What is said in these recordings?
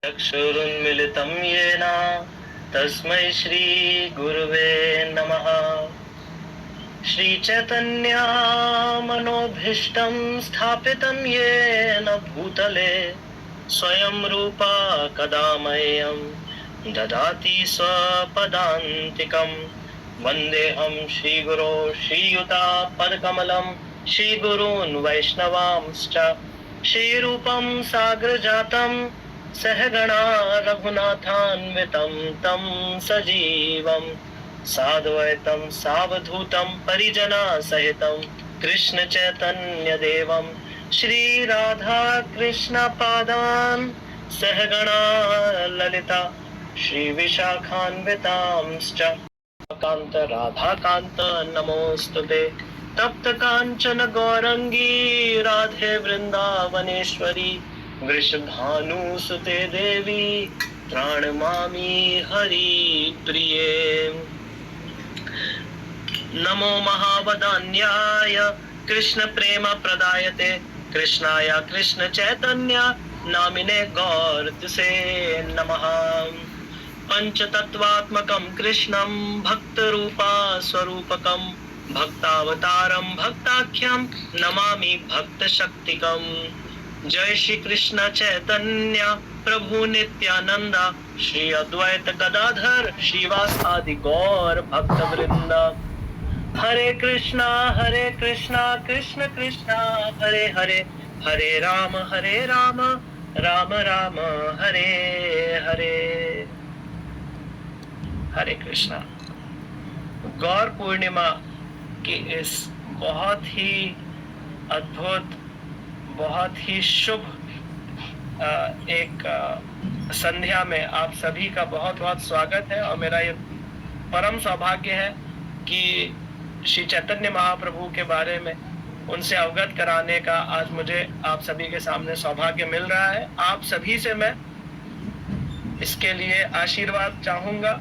चक्षुरुन्मिलितं येन तस्मै श्रीगुरुवे नमः। श्रीचैतन्यमनोभीष्टं स्थापितं येन भूतले स्वयं रूपा कदा मह्यं ददाति स्वपदान्तिकं। वन्देऽहं श्रीगुरो श्रीयुतापदकमलं श्रीगुरून् वैष्णवांश्च श्रीरूपं साग्रजातं सहगणा रघुनाथान्वितं तं सजीवं साद्वैतं सावधूतं परिजनसहितं कृष्ण चैतन्य देवं श्रीराधा कृष्ण पादान् सहगणा ललिता श्रीविशाखान्वितांश्च कान्त राधाकान्त नमोस्तुते। तप्त कांचन गौरंगी राधे वृंदावनेश्वरी वृषभानुसुते देवी प्रणमामि हरि प्रिये। नमो महावदान्याय कृष्ण प्रेम प्रदायते कृष्णाय कृष्ण चैतन्य नामिने गौरतसे नमः। पंचतत्वात्मकं कृष्णं भक्तरूपा स्वरूपकं भक्तावतारं भक्ताख्यं नमामि भक्तशक्तिकम्। जय श्री कृष्ण चैतन्य प्रभु नित्यानंद श्री अद्वैत गदाधर श्रीवास आदि गौर भक्त वृंद। हरे कृष्णा कृष्ण कृष्णा हरे हरे हरे राम राम राम हरे हरे। हरे कृष्णा। गौर पूर्णिमा की इस बहुत ही अद्भुत बहुत ही शुभ एक संध्या में आप सभी का बहुत बहुत स्वागत है। और मेरा ये परम सौभाग्य है कि श्री चैतन्य महाप्रभु के बारे में उनसे अवगत कराने का आज मुझे आप सभी के सामने सौभाग्य मिल रहा है। आप सभी से मैं इसके लिए आशीर्वाद चाहूंगा।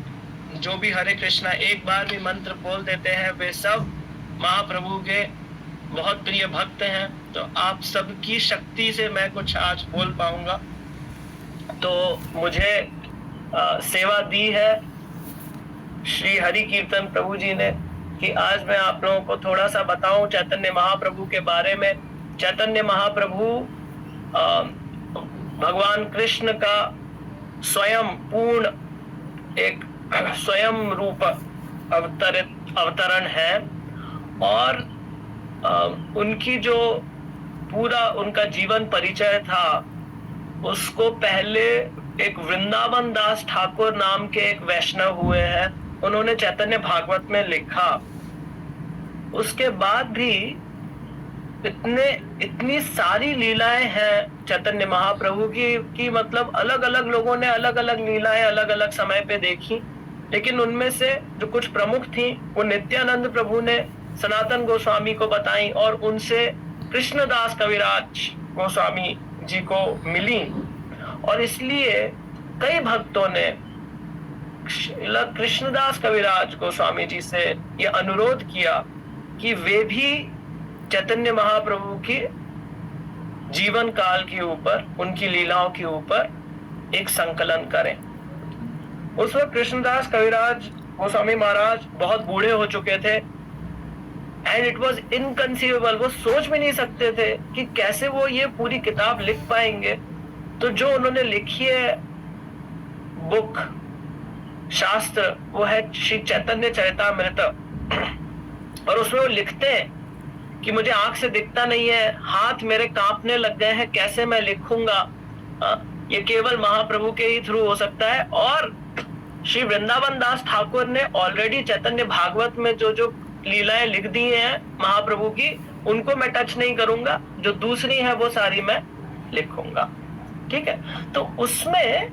जो भी हरे कृष्णा एक बार भी मंत्र बोल देते हैं वे सब महाप्रभु के बहुत प्रिय भक्त हैं। तो आप सबकी शक्ति से मैं कुछ आज बोल पाऊंगा। तो मुझे सेवा दी है श्री हरि कीर्तन प्रभु जी ने कि आज मैं आप लोगों को थोड़ा सा बताऊं चैतन्य महाप्रभु के बारे में। चैतन्य महाप्रभु भगवान कृष्ण का स्वयं पूर्ण एक स्वयं रूप अवतरण है। और उनकी जो पूरा उनका जीवन परिचय था उसको पहले एक वृंदावन दास ठाकुर नाम के एक वैष्णव हुए हैं, उन्होंने चैतन्य भागवत में लिखा। उसके बाद भी इतनी सारी लीलाएं हैं चैतन्य महाप्रभु की मतलब अलग अलग लोगों ने अलग अलग लीलाएं अलग अलग समय पे देखी। लेकिन उनमें से जो कुछ प्रमुख थी वो नित्यानंद प्रभु ने सनातन गोस्वामी को बताई और उनसे कृष्णदास कविराज गोस्वामी जी को मिली। और इसलिए कई भक्तों ने कृष्णदास कविराज गोस्वामी जी से यह अनुरोध किया कि वे भी चैतन्य महाप्रभु की जीवन काल के ऊपर उनकी लीलाओं के ऊपर एक संकलन करें। उस वक्त कृष्णदास कविराज गोस्वामी महाराज बहुत बूढ़े हो चुके थे एंड इट वॉज इनकंसीवेबल। वो सोच भी नहीं सकते थे कि कैसे वो ये पूरी किताब लिख पाएंगे। तो जो उन्होंने लिखी है बुक शास्त्र वो है श्री चैतन्य चरितामृत। और उसमें वो लिखते हैं कि मुझे आंख से दिखता नहीं है, हाथ मेरे कांपने लग गए हैं, कैसे मैं लिखूंगा। ये केवल महाप्रभु के ही थ्रू हो सकता है। और श्री वृंदावन दास ठाकुर ने ऑलरेडी चैतन्य भागवत में जो जो लीलाएं लिख दी हैं महाप्रभु की उनको मैं टच नहीं करूंगा, जो दूसरी है वो सारी मैं लिखूंगा। ठीक है। तो उसमें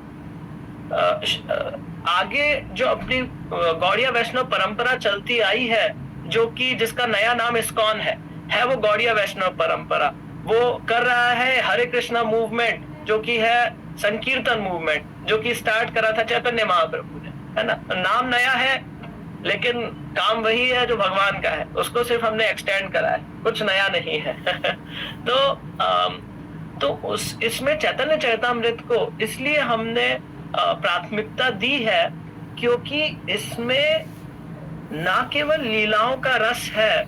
आगे जो अपनी गौड़िया वैष्णव परंपरा चलती आई है जो कि जिसका नया नाम इस्कॉन है वो गौड़िया वैष्णव परंपरा। वो कर रहा है हरे कृष्णा मूवमेंट जो कि है संकीर्तन मूवमेंट जो कि स्टार्ट करा था चैतन्य महाप्रभु ने, है ना। नाम नया है लेकिन काम वही है जो भगवान का है, उसको सिर्फ हमने एक्सटेंड करा है, कुछ नया नहीं है। तो तो उस इसमें चैतन्य चरितामृत को इसलिए हमने प्राथमिकता दी है क्योंकि इसमें ना केवल लीलाओं का रस है,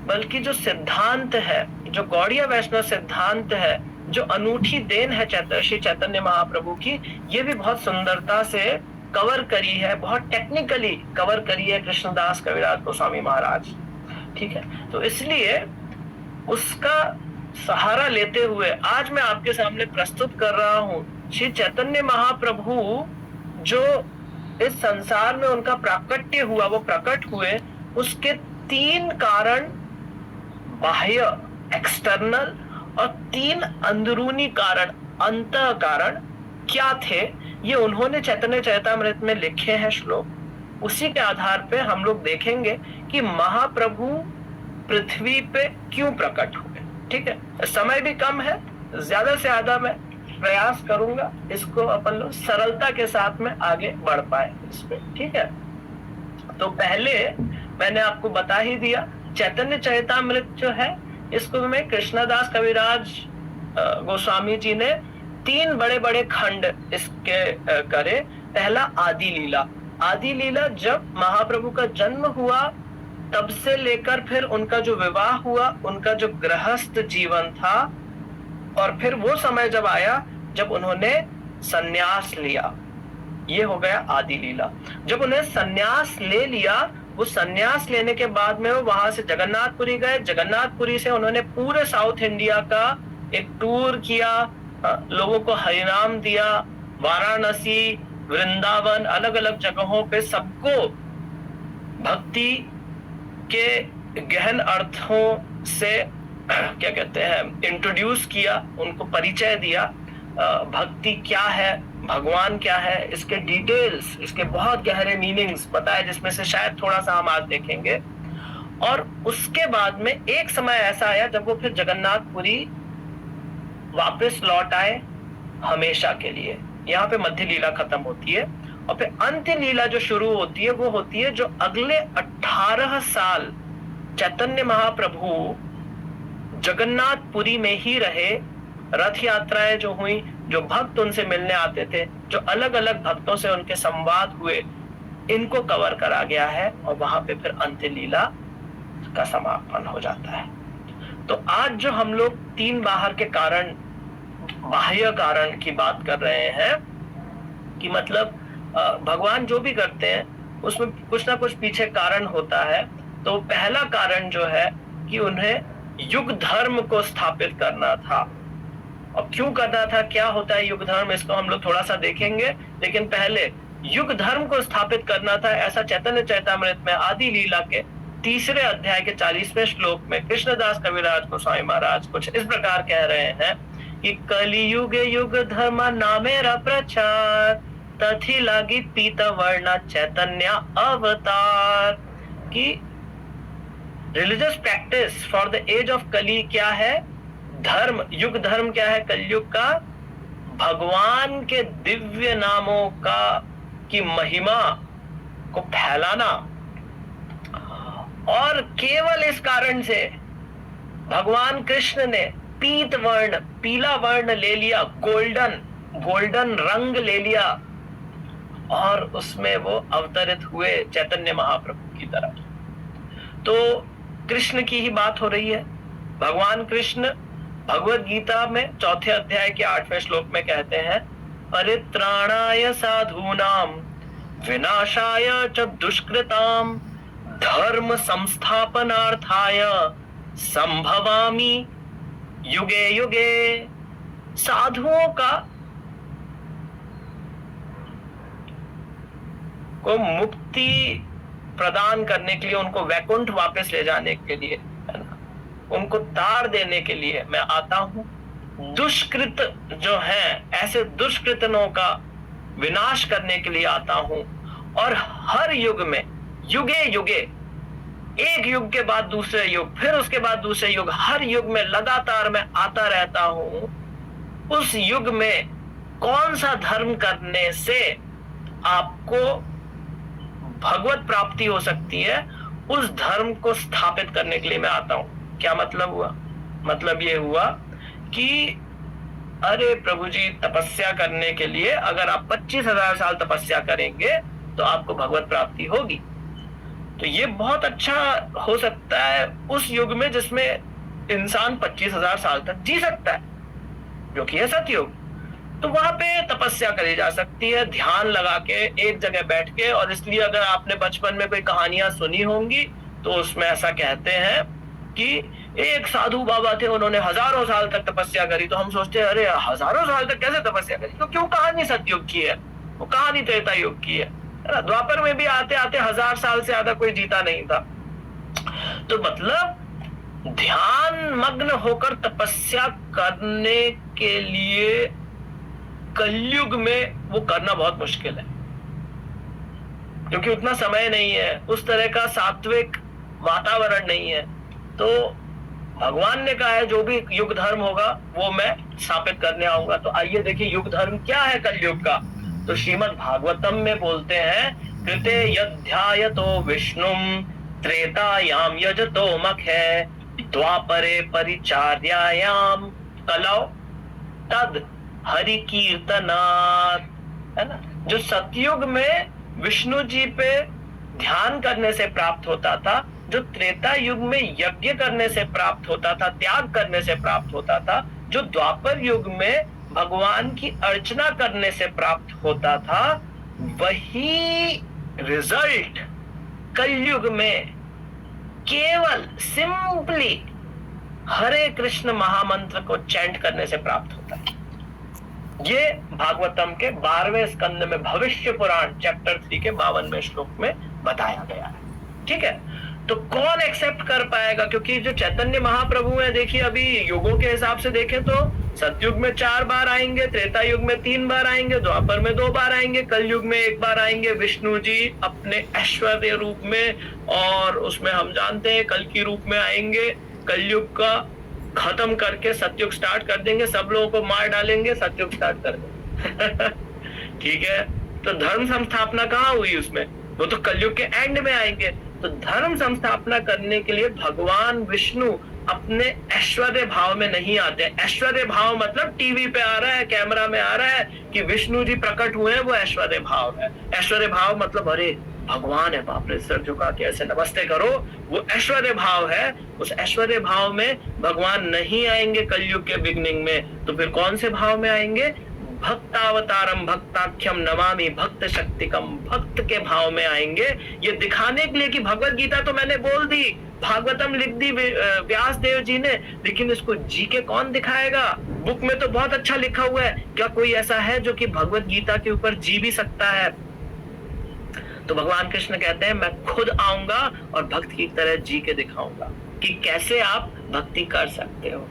बल्कि जो सिद्धांत है, जो गौड़ीय वैष्णव सिद्धांत है, जो अनूठी देन है श्री चैतन्य महाप्रभु की, ये भी बहुत सुंदरता से कवर करी है, बहुत टेक्निकली कवर करी है कृष्णदास कविराज गोस्वामी महाराज। ठीक है, तो इसलिए उसका सहारा लेते हुए आज मैं आपके सामने प्रस्तुत कर रहा हूं श्री चैतन्य महाप्रभु जो इस संसार में उनका प्राकट्य हुआ, वो प्रकट हुए, उसके 3 कारण, बाह्य एक्सटर्नल, और 3 अंदरूनी कारण, अंतः कारण क्या थे, ये उन्होंने चैतन्य चरितामृत में लिखे हैं श्लोक। उसी के आधार पे हम लोग देखेंगे कि महाप्रभु पृथ्वी पे क्यों प्रकट हुए। ठीक है, समय भी कम है, ज्यादा से ज्यादा मैं प्रयास करूंगा इसको अपन लोग सरलता के साथ में आगे बढ़ पाए इस पे। ठीक है, तो पहले मैंने आपको बता ही दिया चैतन्य चरितामृत जो है, इसको में कृष्णदास कविराज गोस्वामी जी ने 3 बड़े बड़े खंड इसके करे। पहला आदि लीला। आदि लीला जब महाप्रभु का जन्म हुआ तब से लेकर फिर उनका जो विवाह हुआ, उनका जो गृहस्थ जीवन था, और फिर वो समय जब आया जब उन्होंने सन्यास लिया, ये हो गया आदि लीला। जब उन्हें सन्यास ले लिया, वो सन्यास लेने के बाद में वो वहां से जगन्नाथपुरी गए। जगन्नाथपुरी से उन्होंने पूरे साउथ इंडिया का एक टूर किया, लोगों को हरिनाम दिया, वाराणसी, वृंदावन, अलग अलग जगहों पे सबको भक्ति के गहन अर्थों से क्या कहते हैं इंट्रोड्यूस किया, उनको परिचय दिया, भक्ति क्या है, भगवान क्या है, इसके डिटेल्स, इसके बहुत गहरे मीनिंग्स बताए, जिसमें से शायद थोड़ा सा हम आज देखेंगे। और उसके बाद में एक समय ऐसा आया जब वो फिर जगन्नाथपुरी वापस लौट आए हमेशा के लिए। यहाँ पे मध्य लीला खत्म होती है और फिर अंत्य लीला जो शुरू होती है वो होती है जो अगले 18 साल चैतन्य महाप्रभु जगन्नाथपुरी में ही रहे। रथ यात्राएं जो हुई, जो भक्त उनसे मिलने आते थे, जो अलग अलग भक्तों से उनके संवाद हुए, इनको कवर करा गया है और वहां पे फिर अंत्य लीला का समापन हो जाता है। तो आज जो हम लोग 3 बाहर के कारण, बाह्य कारण की बात कर रहे हैं कि मतलब भगवान जो भी करते हैं उसमें कुछ ना कुछ पीछे कारण होता है। तो पहला कारण जो है कि उन्हें युग धर्म को स्थापित करना था। अब क्यों करना था, क्या होता है युग धर्म, इसको हम लोग थोड़ा सा देखेंगे। लेकिन पहले युग धर्म को स्थापित करना था, ऐसा चैतन्य चरितामृत में आदि लीला के 3 अध्याय के 40वें श्लोक में कृष्णदास कविराज गोस्वामी महाराज कुछ इस प्रकार कह रहे हैं कि कलियुग युग धर्म नामेरा प्रचार, तथी लागी पीत वर्ण चैतन्य अवतार। कि religious practice for the age of Kali क्या है, धर्म, युग धर्म क्या है कलयुग का, भगवान के दिव्य नामों का की महिमा को फैलाना। और केवल इस कारण से भगवान कृष्ण ने पीत वर्ण, पीला वर्ण ले लिया, गोल्डन रंग ले लिया और उसमें वो अवतरित हुए चैतन्य महाप्रभु की तरह। तो कृष्ण की ही बात हो रही है। भगवान कृष्ण भगवत गीता में 4 अध्याय के 8वें श्लोक में कहते हैं, परित्राणाय साधूनाम विनाशाय च दुष्कृताम धर्म संस्थापनार्थाय संभवामि युगे युगे। साधुओं का को मुक्ति प्रदान करने के लिए, उनको वैकुंठ वापस ले जाने के लिए, है ना, उनको तार देने के लिए मैं आता हूं। दुष्कृत जो हैं, ऐसे दुष्कृतनों का विनाश करने के लिए आता हूं। और हर युग में, युगे युगे, एक युग के बाद दूसरे युग, फिर उसके बाद दूसरे युग, हर युग में लगातार मैं आता रहता हूं। उस युग में कौन सा धर्म करने से आपको भगवत प्राप्ति हो सकती है, उस धर्म को स्थापित करने के लिए मैं आता हूं। क्या मतलब हुआ? मतलब ये हुआ कि अरे प्रभु जी, तपस्या करने के लिए अगर आप 25,000 साल तपस्या करेंगे तो आपको भगवत प्राप्ति होगी। तो ये बहुत अच्छा हो सकता है उस युग में जिसमें इंसान 25,000 साल तक जी सकता है, जो कि है सतयुग। तो वहां पे तपस्या करी जा सकती है, ध्यान लगा के एक जगह बैठ के। और इसलिए अगर आपने बचपन में कोई कहानियां सुनी होंगी तो उसमें ऐसा कहते हैं कि एक साधु बाबा थे, उन्होंने हजारों साल तक तपस्या करी। तो हम सोचते हैं अरे हजारों साल तक कैसे तपस्या करी? तो क्यों कहानी सतयुग की है, वो कहानी त्रेता युग की है ना। द्वापर में भी आते आते 1000 साल से ज्यादा कोई जीता नहीं था। तो मतलब ध्यान मग्न होकर तपस्या करने के लिए कलयुग में वो करना बहुत मुश्किल है, क्योंकि उतना समय नहीं है, उस तरह का सात्विक वातावरण नहीं है। तो भगवान ने कहा है जो भी युग धर्म होगा वो मैं स्थापित करने आऊंगा। तो आइए देखिए युग धर्म क्या है कलयुग का। तो श्रीमद् भागवतम में बोलते हैं, कृते यध्यायतो विष्णुम त्रेतायाम यजतो मखे द्वापरे परिचार्यायाम कलौ तद हरि कीर्तनात्, है ना। जो सतयुग में विष्णु जी पे ध्यान करने से प्राप्त होता था, जो त्रेता युग में यज्ञ करने से प्राप्त होता था, त्याग करने से प्राप्त होता था, जो द्वापर युग में भगवान की अर्चना करने से प्राप्त होता था, वही रिजल्ट कलयुग में केवल सिंपली हरे कृष्ण महामंत्र को चैंट करने से प्राप्त होता है। ये भागवतम के 12वें स्कंद में भविष्य पुराण चैप्टर 3 के 52वें श्लोक में बताया गया है। ठीक है, तो कौन एक्सेप्ट कर पाएगा? क्योंकि जो चैतन्य महाप्रभु है, देखिए अभी युगों के हिसाब से देखें तो सतयुग में 4 बार आएंगे, त्रेता युग में 3 बार आएंगे, द्वापर में 2 बार आएंगे, कलयुग में 1 बार आएंगे विष्णु जी अपने ऐश्वर्य रूप में। और उसमें हम जानते हैं कल की रूप में आएंगे, कलयुग का खत्म करके सतयुग स्टार्ट कर देंगे, सब लोगों को मार डालेंगे, सतयुग स्टार्ट कर देंगे। ठीक है, तो धर्म संस्थापना कहाँ हुई उसमें? वो तो कलयुग के एंड में आएंगे। तो धर्म संस्थापना करने के लिए भगवान विष्णु अपने ऐश्वर्य भाव में नहीं आते। ऐश्वर्य भाव मतलब टीवी पे आ रहा है, कैमरा में आ रहा है कि विष्णु जी प्रकट हुए हैं, वो ऐश्वर्य भाव है। ऐश्वर्य भाव मतलब अरे भगवान है, बाप रे, सर झुका के ऐसे नमस्ते करो, वो ऐश्वर्य भाव है। उस ऐश्वर्य भाव में भगवान नहीं आएंगे कलयुग के बिगनिंग में। तो फिर कौन से भाव में आएंगे? भक्तावतारम भक्ताख्यम नमामि भक्त शक्तिकम, भक्त के भाव में आएंगे। ये दिखाने के लिए कि भगवत गीता तो मैंने बोल दी, भागवतम लिख दी व्यास देव जी ने, लेकिन इसको जी के कौन दिखाएगा? बुक में तो बहुत अच्छा लिखा हुआ है, क्या कोई ऐसा है जो कि भगवत गीता के ऊपर जी भी सकता है? तो भगवान कृष्ण कहते हैं मैं खुद आऊंगा और भक्त की तरह जी के दिखाऊंगा कि कैसे आप भक्ति कर सकते हो।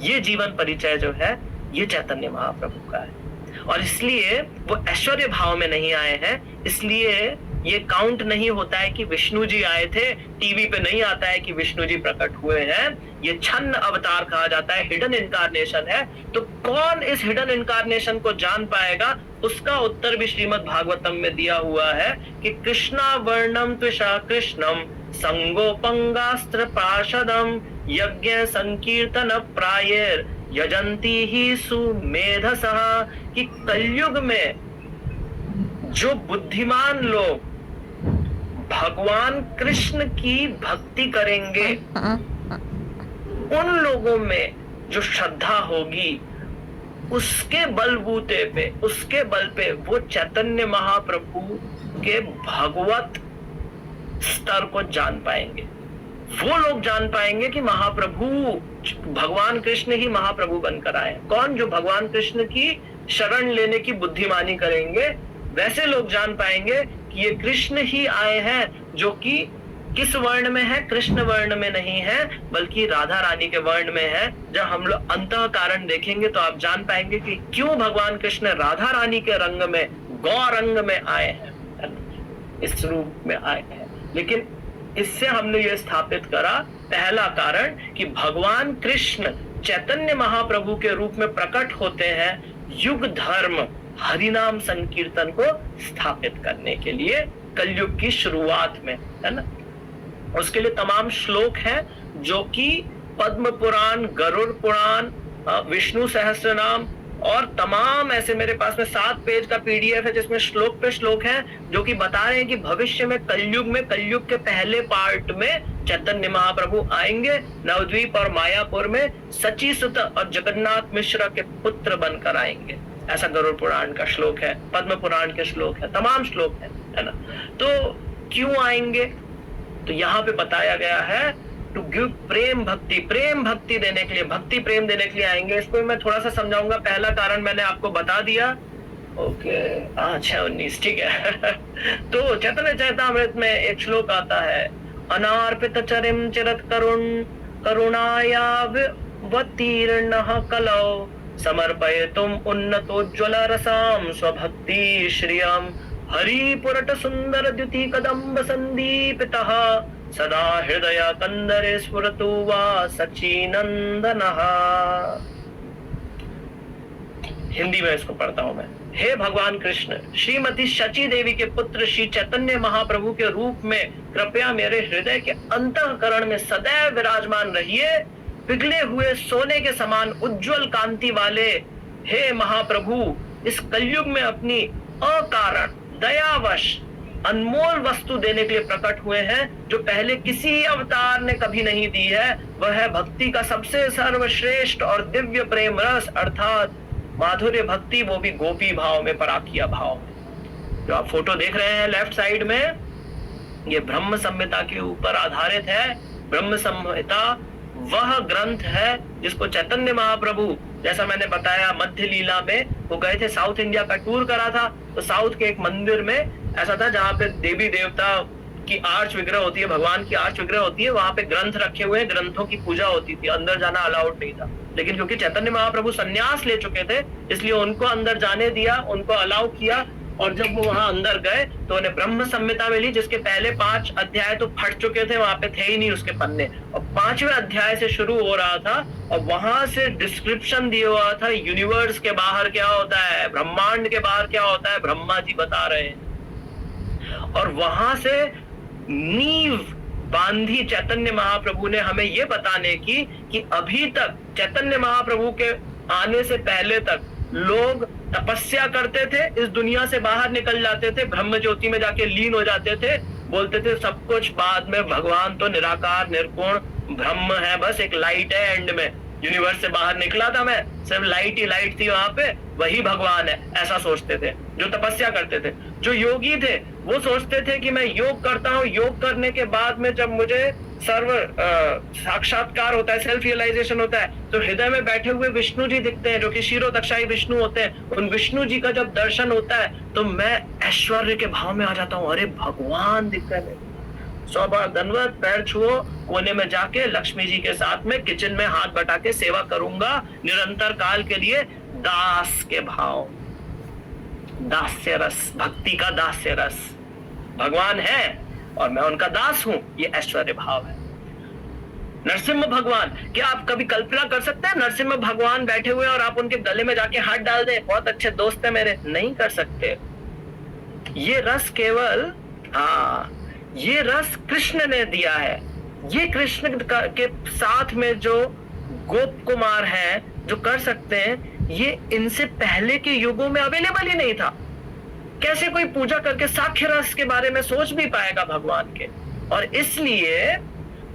ये जीवन परिचय जो है ये चैतन्य महाप्रभु का है। और इसलिए वो ऐश्वर्य भाव में नहीं आए हैं, इसलिए ये काउंट नहीं होता है कि विष्णु जी आए थे, टीवी पे नहीं आता है कि विष्णु जी प्रकट हुए हैं। ये छन्न अवतार कहा जाता है, हिडन इनकारनेशन है। तो कौन इस हिडन इनकारनेशन को जान पाएगा? उसका उत्तर भी श्रीमद् भागवतम में दिया हुआ है कि कृष्णा वर्णम त्विषा कृष्णम संगोपंगास्त्र पार्षदम यज्ञ संकीर्तन प्रायर यजंती ही सुमेधसः, कि कलयुग में जो बुद्धिमान लोग भगवान कृष्ण की भक्ति करेंगे, उन लोगों में जो श्रद्धा होगी, उसके बलबूते पे, उसके बल पे वो चैतन्य महाप्रभु के भगवत स्तर को जान पाएंगे। वो लोग जान पाएंगे कि महाप्रभु भगवान कृष्ण ही महाप्रभु बनकर आए। कौन? जो भगवान कृष्ण की शरण लेने की बुद्धिमानी करेंगे, वैसे लोग जान पाएंगे कि ये कृष्ण ही आए हैं, जो कि किस वर्ण में है? कृष्ण वर्ण में नहीं है, बल्कि राधा रानी के वर्ण में है। जब हम लोग अंतः कारण देखेंगे तो आप जान पाएंगे कि क्यों भगवान कृष्ण राधा रानी के रंग में, गौ रंग में आए हैं, इस रूप में आए हैं। लेकिन इससे हमने ये स्थापित करा, पहला कारण कि भगवान कृष्ण चैतन्य महाप्रभु के रूप में प्रकट होते हैं युग धर्म हरिनाम संकीर्तन को स्थापित करने के लिए कलयुग की शुरुआत में, है ना। उसके लिए तमाम श्लोक हैं जो कि पद्म पुराण, गरुड़ पुराण, विष्णु सहस्त्र नाम, और तमाम ऐसे मेरे पास में 7 पेज का पीडीएफ है जिसमें श्लोक पे श्लोक है जो कि बता रहे हैं कि भविष्य में कलयुग के पहले पार्ट में चैतन्य महाप्रभु आएंगे, नवद्वीप और मायापुर में सची सुत और जगन्नाथ मिश्रा के पुत्र बनकर आएंगे। ऐसा गरुड़ पुराण का श्लोक है, पद्म पुराण के श्लोक है, तमाम श्लोक है ना। तो क्यों आएंगे? तो यहाँ पे बताया गया है टू गिव प्रेम भक्ति देने के लिए, भक्ति प्रेम देने के लिए आएंगे। इसको मैं थोड़ा सा समझाऊंगा। पहला कारण मैंने आपको बता दिया। ओके, 6:19 ठीक है। तो चैतन्य चैतामृत में एक श्लोक आता है, अनार्पित चरिम चिरत करुणायावतीर्णः कलौ समर्पयितुम उन्नतोज्ज्वल रसाम स्वभक्ति श्रियम हरिपुरट सुंदर द्युति कदम्ब संदीपितः सदा हृदय कंदरे स्फुरतु वा सचिनंदनः। हिंदी में इसको पढ़ता हूं मैं। हे भगवान कृष्ण, श्रीमती शची देवी के पुत्र श्री चैतन्य महाप्रभु के रूप में कृपया मेरे हृदय के अंतःकरण में सदैव विराजमान रहिए। पिघले हुए सोने के समान उज्जवल कांति वाले हे महाप्रभु, इस कलयुग में अपनी अकारण दयावश अनमोल वस्तु देने के लिए प्रकट हुए हैं जो पहले किसी अवतार ने कभी नहीं दी है। वह है भक्ति का सबसे सर्वश्रेष्ठ और दिव्य प्रेम रस अर्थात माधुर्य भक्ति, वो भी गोपी भाव में, पराकिया भाव में। जो आप फोटो देख रहे हैं लेफ्ट साइड में, ये ब्रह्म संहिता के ऊपर आधारित है। ब्रह्म संहिता वह ग्रंथ है जिसको चैतन्य महाप्रभु, जैसा मैंने बताया मध्य लीला में वो गए थे, साउथ इंडिया का टूर करा था। तो साउथ के एक मंदिर में ऐसा था जहाँ पे देवी देवता की आर्च विग्रह होती है, भगवान की आर्च विग्रह होती है, वहां पे ग्रंथ रखे हुए, ग्रंथों की पूजा होती थी। अंदर जाना अलाउड नहीं था, लेकिन क्योंकि चैतन्य महाप्रभु संन्यास ले चुके थे इसलिए उनको अंदर जाने दिया, उनको अलाउ किया। और जब वो वहां अंदर गए तो उन्हें ब्रह्म संहिता मिली जिसके पहले 5 अध्याय तो फट चुके थे, वहां पे थे ही नहीं उसके पन्ने, और 5वें अध्याय से शुरू हो रहा था और वहां से डिस्क्रिप्शन दिया हुआ था यूनिवर्स के बाहर क्या होता है, ब्रह्मांड के बाहर क्या होता है, ब्रह्मा जी बता रहे हैं। और वहां से नींव बांधी चैतन्य महाप्रभु ने हमें ये बताने की कि अभी तक चैतन्य महाप्रभु के आने से पहले तक लोग तपस्या करते थे, इस दुनिया से बाहर निकल जाते थे, ब्रह्म ज्योति में जाके लीन हो जाते थे, बोलते थे सब कुछ बाद में, भगवान तो निराकार निर्गुण ब्रह्म है, बस एक लाइट है एंड में, यूनिवर्स से बाहर निकला था मैं, सिर्फ लाइट ही लाइट थी वहां पे, वही भगवान है, ऐसा सोचते थे जो तपस्या करते थे। जो योगी थे वो सोचते थे कि मैं योग करता हूँ, योग करने के बाद में जब मुझे सर्व साक्षात्कार होता है, सेल्फ रियलाइजेशन होता है, तो हृदय में बैठे हुए विष्णु जी दिखते हैं जो कि क्षीरोदक्षाई विष्णु होते हैं। उन विष्णु जी का जब दर्शन होता है तो मैं ऐश्वर्य के भाव में आ जाता हूँ, अरे भगवान दिख रहे हैं। 100 बार दंडवत, पैर छुओ, कोने में जाके लक्ष्मी जी के साथ में किचन में हाथ बटा के सेवा करूंगा निरंतर काल के लिए, दास के भाव, दास्य रस, भक्ति का दास्य रस। भगवान है और मैं उनका दास हूं, ये ऐश्वर्य भाव है। नरसिम्हा भगवान, क्या आप कभी कल्पना कर सकते हैं नरसिम्हा भगवान बैठे हुए और आप उनके गले में जाके हाथ डाल दें, बहुत अच्छे दोस्त है मेरे? नहीं कर सकते। ये रस केवल, हाँ, ये रस कृष्ण ने दिया है। ये कृष्ण के साथ में जो गोप कुमार हैं जो कर सकते हैं, ये इनसे पहले के युगों में अवेलेबल ही नहीं था। कैसे कोई पूजा करके साक्ष्य रस के बारे में सोच भी पाएगा भगवान के? और इसलिए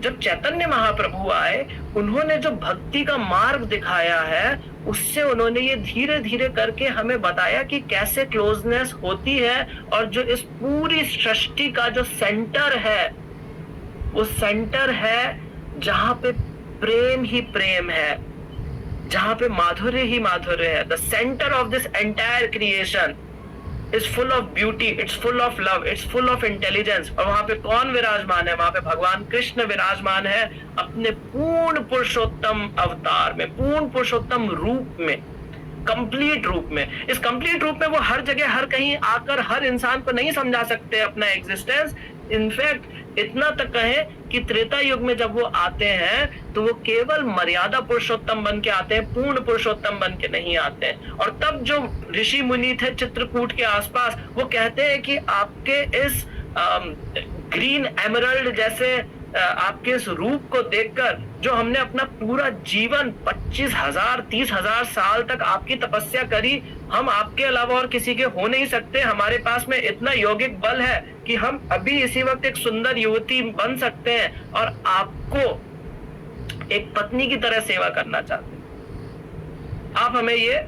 जब चैतन्य महाप्रभु आए, उन्होंने जो भक्ति का मार्ग दिखाया है, उससे उन्होंने ये धीरे धीरे करके हमें बताया कि कैसे क्लोजनेस होती है। और जो इस पूरी सृष्टि का जो सेंटर है, वो सेंटर है जहां पे प्रेम ही प्रेम है, जहां पे माधुर्य ही माधुर्य है। The centre of this entire creation is full of beauty, it's full of love, it's full of intelligence। और वहां पे कौन विराजमान है? वहां पे भगवान कृष्ण विराजमान है अपने पूर्ण पुरुषोत्तम अवतार में, पूर्ण पुरुषोत्तम रूप में, कंप्लीट रूप में। इस कंप्लीट रूप में वो हर जगह हर कहीं आकर हर इंसान को नहीं समझा सकते अपना एग्जिस्टेंस। इनफैक्ट इतना तक कहें कि त्रेता युग में जब वो आते हैं तो वो केवल मर्यादा पुरुषोत्तम बन के आते हैं, पूर्ण पुरुषोत्तम बन के नहीं आते हैं। और तब जो ऋषि मुनि थे चित्रकूट के आसपास, वो कहते हैं कि आपके इस ग्रीन एमरल्ड जैसे आपके इस रूप को देखकर जो हमने अपना पूरा जीवन 25,000 30,000 साल तक आपकी तपस्या करी, हम आपके अलावा और किसी के हो नहीं सकते। हमारे पास में इतना यौगिक बल है कि हम अभी इसी वक्त एक सुंदर युवती बन सकते हैं और आपको एक पत्नी की तरह सेवा करना चाहते हैं। आप हमें ये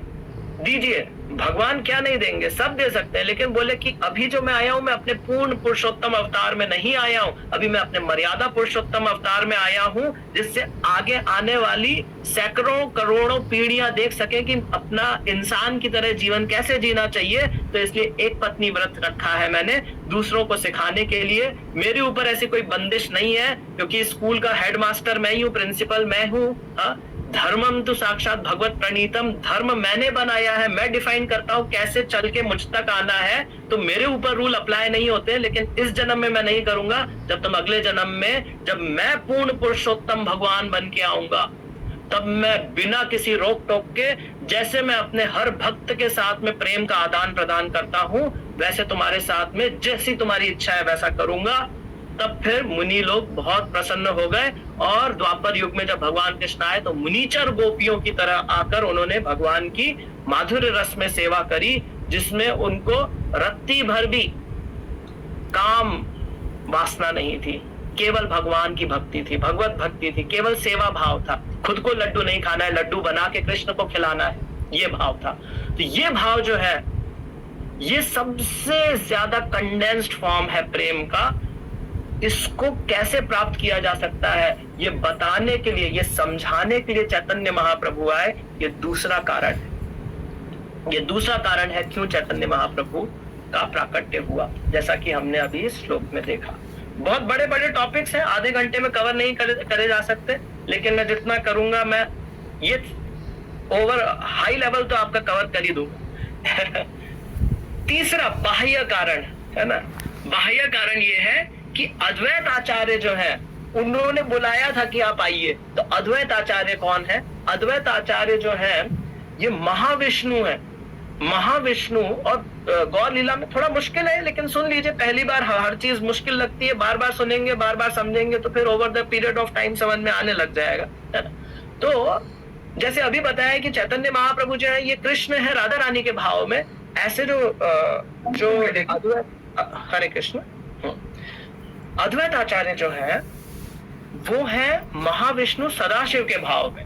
दीजिए। भगवान क्या नहीं देंगे, सब दे सकते हैं, लेकिन बोले कि अभी जो मैं आया हूं, मैं अपने पूर्ण पुरुषोत्तम अवतार में नहीं आया हूं, अभी मैं अपने मर्यादा पुरुषोत्तम अवतार में आया हूं, जिससे आगे आने वाली सैकड़ों करोड़ों पीढ़ियां देख सके कि अपना इंसान की तरह जीवन कैसे जीना चाहिए। तो इसलिए एक पत्नी व्रत रखा है मैंने, दूसरों को सिखाने के लिए। मेरे ऊपर ऐसी कोई बंदिश नहीं है, क्योंकि स्कूल का हेडमास्टर मैं ही हूँ, प्रिंसिपल मैं हूँ। धर्मम तो साक्षात भगवत प्रणीतम, धर्म मैंने बनाया है, मैं डिफाइन करता हूँ कैसे चल के मुझ तक आना है। तो मेरे ऊपर रूल अप्लाई नहीं होते, लेकिन इस जन्म में मैं नहीं करूंगा। जब तुम अगले जन्म में, जब मैं पूर्ण पुरुषोत्तम भगवान बन के आऊंगा, तब मैं बिना किसी रोक टोक के, जैसे मैं अपने हर भक्त के साथ में प्रेम का आदान प्रदान करता हूँ, वैसे तुम्हारे साथ में जैसी तुम्हारी इच्छा है वैसा करूंगा। तब फिर मुनि लोग बहुत प्रसन्न हो गए, और द्वापर युग में जब भगवान कृष्ण आए तो मुनिचर गोपियों की तरह आकर उन्होंने भगवान की माधुर्य रस में सेवा करी, जिसमें उनको रत्ती भर भी काम वासना नहीं थी, केवल भगवान की भक्ति थी, भगवत भक्ति थी, केवल सेवा भाव था। खुद को लड्डू नहीं खाना है, लड्डू बना के कृष्ण को खिलाना है, ये भाव था। तो ये भाव जो है, ये सबसे ज्यादा कंडेंस्ड फॉर्म है प्रेम का। इसको कैसे प्राप्त किया जा सकता है, ये बताने के लिए, ये समझाने के लिए चैतन्य महाप्रभु आए। ये दूसरा कारण है, ये दूसरा कारण है क्यों चैतन्य महाप्रभु का प्राकट्य हुआ, जैसा कि हमने अभी इस श्लोक में देखा। बहुत बड़े बड़े टॉपिक्स हैं, आधे घंटे में कवर नहीं करे जा सकते, लेकिन मैं जितना करूंगा, मैं ये ओवर हाई लेवल तो आपका कवर कर ही दूंगा। तीसरा बाह्य कारण है ना, बाह्य कारण ये है कि अद्वैत आचार्य जो है, उन्होंने बुलाया था कि आप आइए। तो अद्वैत आचार्य कौन है? अद्वैत आचार्य जो है, ये महाविष्णु है। महाविष्णु, और गौर लीला में थोड़ा मुश्किल है, लेकिन सुन लीजिए, पहली बार हर चीज मुश्किल लगती है, बार बार सुनेंगे, बार बार समझेंगे, तो फिर over the period of time समझ में आने लग जाएगा, है ना। तो जैसे अभी बताया कि चैतन्य महाप्रभु जो है, ये कृष्ण है राधा रानी के भाव में। ऐसे जो हरे कृष्ण, अद्वैत आचार्य जो है, वो है महाविष्णु सदाशिव के भाव में,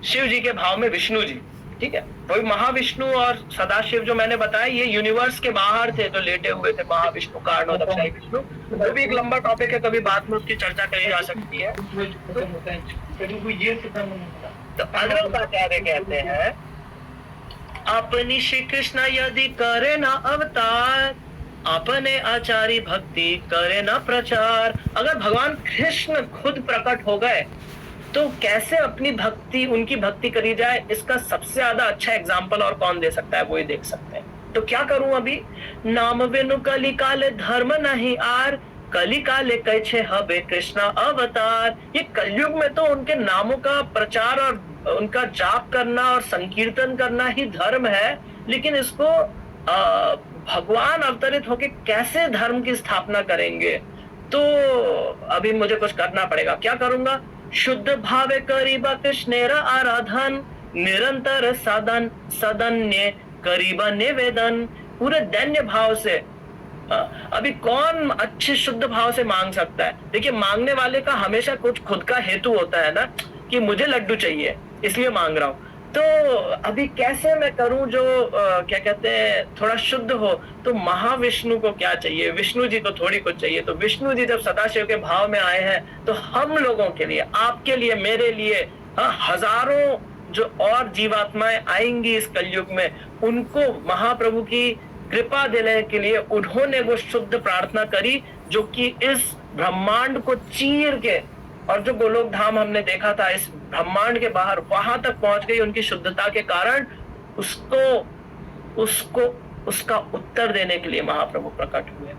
शिव जी के भाव में विष्णु जी, ठीक है। वही महाविष्णु और सदाशिव जो मैंने बताया, ये यूनिवर्स के बाहर थे, जो लेटे हुए थे, महाविष्णु कारणोदक्षाई विष्णु। वो भी एक लंबा टॉपिक है, कभी बाद में उसकी चर्चा करी जा सकती है। तो अद्वैत आचार्य कहते हैं, अपनी श्री कृष्ण यदि करे ना अवतार, अपने आचार्य भक्ति करे ना प्रचार। अगर भगवान कृष्ण खुद प्रकट हो गए तो कैसे अपनी भक्ति, उनकी भक्ति करी जाए, इसका सबसे ज्यादा अच्छा एग्जाम्पल और कौन दे सकता है, वो ही देख सकते हैं। तो क्या करूं अभी? नाम वेनु कली काले धर्म नहीं आर, कली काले कैछे हबे कृष्णा अवतार। ये कलयुग में तो उनके नामों का प्रचार और उनका जाप करना और संकीर्तन करना ही धर्म है, लेकिन इसको भगवान अवतरित होके कैसे धर्म की स्थापना करेंगे? तो अभी मुझे कुछ करना पड़ेगा। क्या करूंगा? शुद्ध भावे करीबा कृष्णेरा आराधन, निरंतर सदन सदन्य करीबा निवेदन। पूरे दैन्य भाव से। अभी कौन अच्छे शुद्ध भाव से मांग सकता है? देखिए, मांगने वाले का हमेशा कुछ खुद का हेतु होता है ना, कि मुझे लड्डू चाहिए इसलिए मांग रहा हूं। तो अभी कैसे मैं करूं जो क्या कहते हैं, थोड़ा शुद्ध हो? तो महाविष्णु को क्या चाहिए? विष्णु जी को थोड़ी कुछ चाहिए। तो विष्णु जी जब सदाशिव के भाव में आए हैं, तो हम लोगों के लिए, आपके लिए, मेरे लिए, हजारों जो और जीवात्माएं आएंगी इस कलयुग में, उनको महाप्रभु की कृपा देने के लिए उन्होंने वो शुद्ध प्रार्थना करी, जो कि इस ब्रह्मांड को चीर के, और जो गोलोक धाम हमने देखा था, इस ब्रह्मांड के बाहर वहां तक पहुंच गई उनकी शुद्धता के कारण। उसका उत्तर देने के लिए महाप्रभु प्रकट हुए।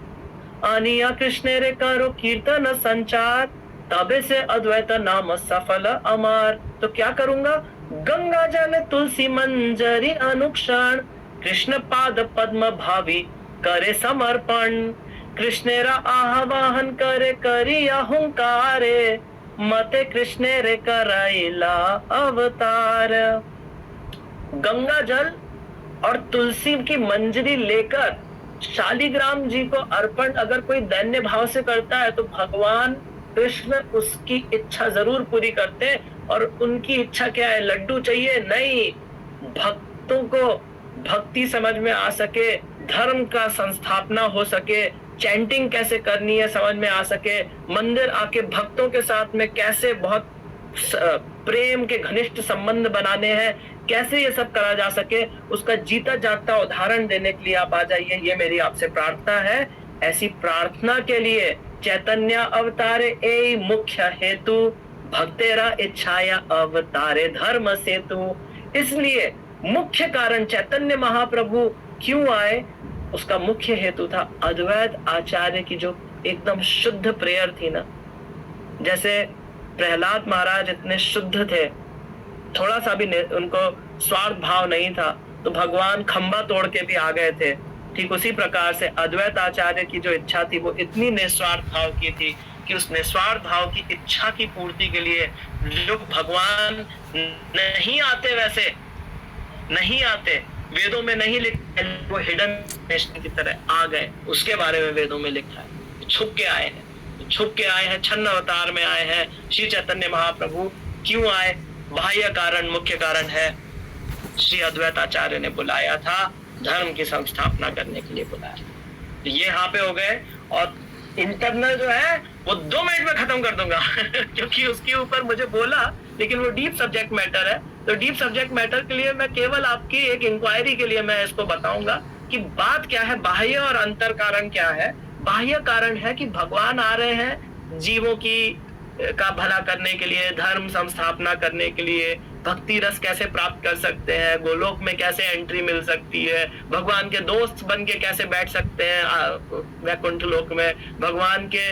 आनिया कृष्ण रे करो कीर्तन संचार, तबे से अद्वैत नाम सफल अमार। तो क्या करूंगा? गंगा जल तुलसी मंजरी अनुक्षण, कृष्ण पाद पद्म भावी करे समर्पण। कृष्णेरा आह्वाहन करे करिया हुंकारे, मते कृष्ण रे कराइला अवतार। गंगा जल और तुलसी की मंजरी लेकर शालिग्राम जी को अर्पण अगर कोई दैन्य भाव से करता है तो भगवान कृष्ण उसकी इच्छा जरूर पूरी करते हैं। और उनकी इच्छा क्या है? लड्डू चाहिए? नहीं, भक्तों को भक्ति समझ में आ सके, धर्म का संस्थापना हो सके, चैंटिंग कैसे करनी है समझ में आ सके, मंदिर आके भक्तों के साथ में कैसे बहुत प्रेम के घनिष्ठ संबंध बनाने हैं, कैसे ये सब करा जा सके, उसका जीता जागता उदाहरण देने के लिए आप आ जाइए। ये मेरी आपसे प्रार्थना है। ऐसी प्रार्थना के लिए चैतन्य अवतारे ए मुख्य हेतु, भक्तेरा इच्छाया अवतारे धर्म सेतु। इसलिए मुख्य कारण चैतन्य महाप्रभु क्यों आए, उसका मुख्य हेतु था अद्वैत आचार्य की जो एकदम शुद्ध प्रेयर थी ना। जैसे प्रहलाद महाराज इतने शुद्ध थे, थोड़ा सा भी उनको स्वार्थ भाव नहीं था, तो भगवान खंबा तोड़ के भी आ गए थे। ठीक उसी प्रकार से अद्वैत आचार्य की जो इच्छा थी वो इतनी निस्वार्थ भाव की थी कि उस निस्वार्थ भाव की इच्छा की पूर्ति के लिए लोग भगवान नहीं आते, वैसे नहीं आते, वेदों में नहीं लिखा, वो हिडन की तरह आ गए, उसके बारे में वेदों में लिखा है। छुप के आए हैं, छुप के आए हैं, छन्न अवतार में आए हैं। श्री चैतन्य महाप्रभु क्यों आए? बाह्य कारण, मुख्य कारण है श्री अद्वैत आचार्य ने बुलाया था, धर्म की संस्थापना करने के लिए बुलाया। तो ये यहाँ पे हो गए। और इंटरनल जो है वो 2 मिनट में खत्म कर दूंगा क्योंकि उसके ऊपर मुझे बोला, लेकिन वो डीप सब्जेक्ट मैटर है। तो डीप सब्जेक्ट मैटर के लिए मैं केवल आपकी एक इंक्वायरी के लिए मैं इसको बताऊंगा कि बात क्या है, बाह्य और अंतर कारण क्या है। बाह्य कारण है कि भगवान आ रहे हैं जीवों की का भला करने के लिए, धर्म संस्थापना करने के लिए, भक्ति रस कैसे प्राप्त कर सकते हैं, गोलोक में कैसे एंट्री मिल सकती है, भगवान के दोस्त बन के कैसे बैठ सकते हैं वैकुंठ लोक में, भगवान के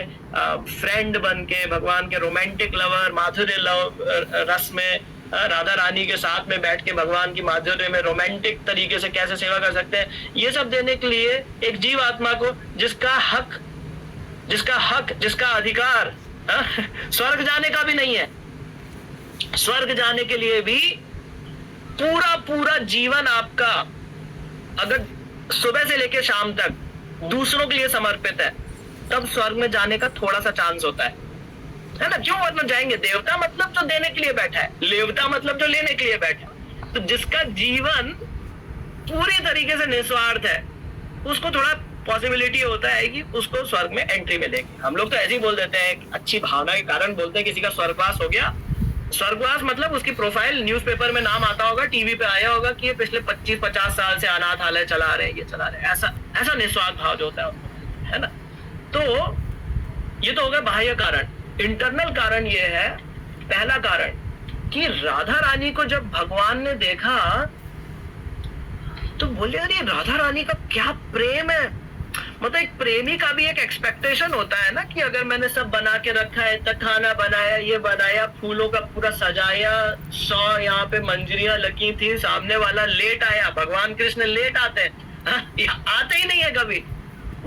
फ्रेंड बन के, भगवान के रोमांटिक लवर, माधुर्य लव रस में राधा रानी के साथ में बैठ के भगवान की माधुर्य में रोमांटिक तरीके से कैसे सेवा कर सकते हैं। ये सब देने के लिए एक जीव आत्मा को जिसका हक, जिसका अधिकार स्वर्ग जाने का भी नहीं है, स्वर्ग जाने के लिए भी पूरा जीवन आपका अगर सुबह से लेकर शाम तक दूसरों के लिए समर्पित है, तब स्वर्ग में जाने का थोड़ा सा चांस होता है ना। क्यों? मतलब जाएंगे। देवता मतलब जो देने के लिए बैठा है, लेवता मतलब जो लेने के लिए बैठा है। तो जिसका जीवन पूरी तरीके से निस्वार्थ है, उसको थोड़ा पॉसिबिलिटी होता है कि उसको स्वर्ग में एंट्री मिलेगी। हम लोग तो ऐसे ही बोल देते हैं, अच्छी भावना के कारण बोलते हैं किसी का स्वर्गवास हो गया। स्वर्गवास मतलब उसकी प्रोफाइल न्यूज़पेपर में नाम आता होगा, टीवी पे आया होगा कि ये पिछले 25-50 साल से अनाथालय चला रहे हैं, ये चला रहे हैं, ऐसा निस्वार्थ भाव जो होता है ना। तो ये तो हो गया बाह्य कारण। इंटरनल कारण ये है, पहला कारण कि राधा रानी को जब भगवान ने देखा तो बोले अरे राधा रानी का क्या प्रेम है। मतलब एक प्रेमी का भी एक एक्सपेक्टेशन होता है ना कि अगर मैंने सब बना के रखा है, तक खाना बनाया, ये बनाया, फूलों का पूरा सजाया, 100 यहाँ पे मंजरियां लगी थी, सामने वाला लेट आया। भगवान कृष्ण लेट आते हैं, आते ही नहीं है कभी।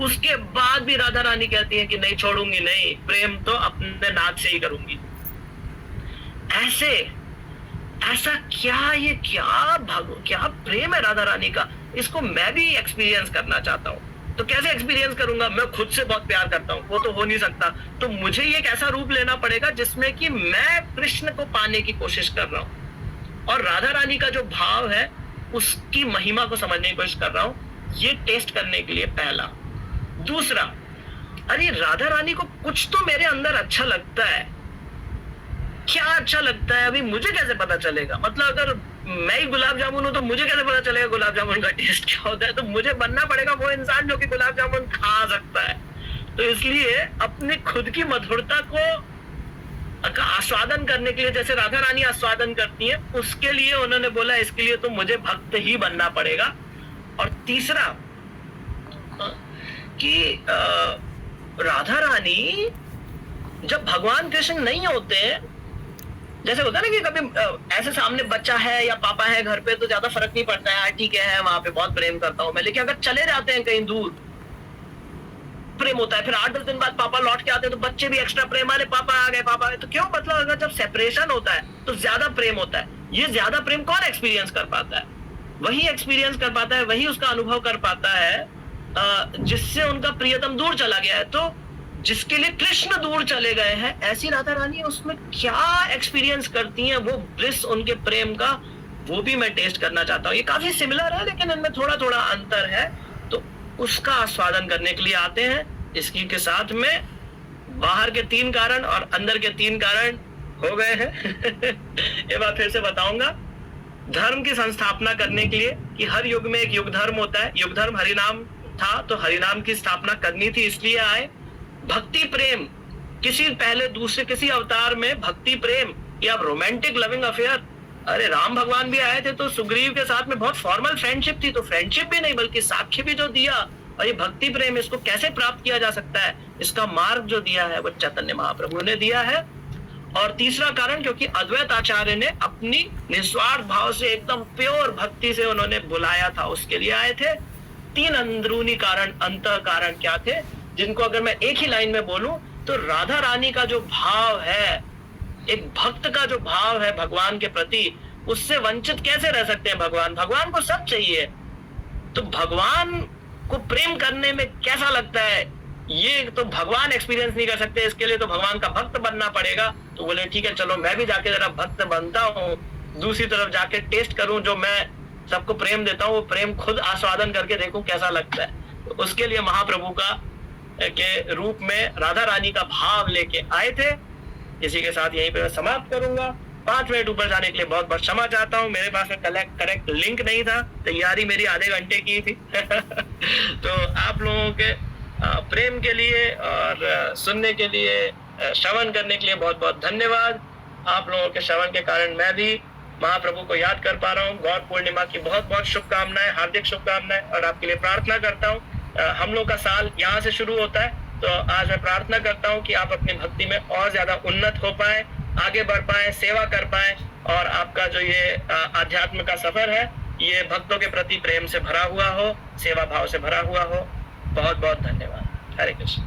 उसके बाद भी राधा रानी कहती है कि नहीं छोड़ूंगी, नहीं, प्रेम तो अपने नाक से ही करूंगी। ऐसा क्या, ये क्या प्रेम है राधा रानी का, इसको मैं भी एक्सपीरियंस करना चाहता हूँ। तो कैसे एक्सपीरियंस करूंगा? मैं खुद से बहुत प्यार करता हूँ, वो तो हो नहीं सकता। तो मुझे ये एक ऐसा रूप लेना पड़ेगा जिसमें कि मैं कृष्ण को पाने की कोशिश कर रहा हूँ और राधा रानी का जो भाव है उसकी महिमा को समझने की कोशिश कर रहा हूँ, ये टेस्ट करने के लिए पहला। दूसरा, अरे राधा रानी को कुछ तो मेरे अंदर अच्छा लगता है। क्या अच्छा लगता है अभी मुझे कैसे पता चलेगा? मतलब अगर मैं ही गुलाब जामुन हूं तो मुझे कैसे पता चलेगा गुलाब जामुन का टेस्ट क्या होता है? तो मुझे बनना पड़ेगा वो इंसान जो कि गुलाब जामुन खा सकता है। तो इसलिए अपनी खुद की मधुरता को आस्वादन करने के लिए, जैसे राधा रानी आस्वादन करती है, उसके लिए उन्होंने बोला इसके लिए तो मुझे भक्त ही बनना पड़ेगा। और तीसरा कि राधा रानी जब भगवान कृष्ण नहीं होते, जैसे होता है ना कि कभी ऐसे सामने बच्चा है या पापा है घर पे तो ज्यादा फर्क नहीं पड़ता है, ठीक है वहां पे बहुत प्रेम करता हूं मैं, लेकिन अगर चले जाते हैं कहीं दूर प्रेम होता है, फिर 8-10 दिन बाद पापा लौट के आते हैं तो बच्चे भी एक्स्ट्रा प्रेम, अरे पापा आ गए, पापा आ गए। तो क्यों? मतलब अगर जब सेपरेशन होता है तो ज्यादा प्रेम होता है। ये ज्यादा प्रेम कौन एक्सपीरियंस कर पाता है? वही एक्सपीरियंस कर पाता है, वही उसका अनुभव कर पाता है जिससे उनका प्रियतम दूर चला गया है। तो जिसके लिए कृष्ण दूर चले गए हैं, ऐसी राधा रानी उसमें क्या एक्सपीरियंस करती हैं, वो ब्लिस उनके प्रेम का, वो भी मैं टेस्ट करना चाहता हूँ। ये काफी सिमिलर है लेकिन इनमें थोड़ा थोड़ा अंतर है, तो उसका आस्वादन करने के लिए आते हैं। इसकी के साथ में बाहर के 3 कारण और अंदर के 3 कारण हो गए हैं। ये बात फिर से बताऊंगा। धर्म की संस्थापना करने के लिए, कि हर युग में एक युग धर्म होता है, युग धर्म हरिनाम था तो हरिनाम की स्थापना करनी थी, इसलिए आए। भक्ति प्रेम, किसी पहले दूसरे किसी अवतार में भक्ति प्रेम या रोमांटिक लविंग अफेयर, अरे राम भगवान भी आए थे तो सुग्रीव के साथ में बहुत फॉर्मल फ्रेंडशिप थी, तो फ्रेंडशिप भी नहीं बल्कि साक्ष्य भी जो दिया, और ये भक्ति प्रेम, इसको कैसे प्राप्त किया जा सकता है, इसका मार्ग जो दिया है वो चैतन्य महाप्रभु ने दिया है। और तीसरा कारण, क्योंकि अद्वैत आचार्य ने अपनी निस्वार्थ भाव से एकदम प्योर भक्ति से उन्होंने बुलाया था, उसके लिए आए थे। 3 अंदरूनी कारण, अंतः कारण क्या थे, जिनको अगर मैं एक ही लाइन में बोलूं तो राधा रानी का जो भाव है, एक भक्त का जो भाव है भगवान के प्रति, उससे वंचित कैसे रह सकते हैं भगवान? भगवान को सब चाहिए, तो भगवान को प्रेम करने में कैसा लगता है ये तो भगवान एक्सपीरियंस नहीं कर सकते, इसके लिए तो भगवान का भक्त बनना पड़ेगा। तो बोले ठीक है, चलो मैं भी जाके जरा भक्त बनता हूँ, दूसरी तरफ जाके टेस्ट करूं, जो मैं सबको प्रेम देता हूँ वो प्रेम खुद आस्वादन करके देखूं कैसा लगता है। तो उसके लिए महाप्रभु का के रूप में राधा रानी का भाव लेके आए थे। इसी के साथ यहीं पे मैं समाप्त करूंगा। 5 मिनट ऊपर जाने के लिए बहुत बहुत क्षमा चाहता हूँ, मेरे पास में करेक्ट लिंक नहीं था, तैयारी मेरी आधे घंटे की थी। तो आप लोगों के प्रेम के लिए और सुनने के लिए, श्रवण करने के लिए बहुत बहुत धन्यवाद। आप लोगों के श्रवण के कारण मैं भी महाप्रभु को याद कर पा रहा हूँ। गौर पूर्णिमा की बहुत बहुत शुभकामनाएं, हार्दिक शुभकामनाएं, और आपके लिए प्रार्थना करता हूँ। हम लोग का साल यहाँ से शुरू होता है, तो आज मैं प्रार्थना करता हूँ कि आप अपनी भक्ति में और ज्यादा उन्नत हो पाए, आगे बढ़ पाए, सेवा कर पाए, और आपका जो ये आध्यात्म का सफर है ये भक्तों के प्रति प्रेम से भरा हुआ हो, सेवा भाव से भरा हुआ हो। बहुत बहुत धन्यवाद। हरे कृष्ण।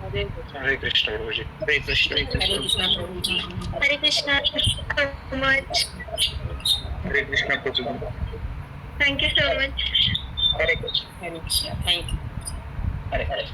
हरे कृष्ण। हरे कृष्ण प्रभु जी। हरे कृष्ण। हरे कृष्ण प्रभु जी। Hare Krishna so much. हरे कृष्ण प्रभु ji. Thank you so much. Hare Krishna. Hare Krishna. Thank you. Hare Hare.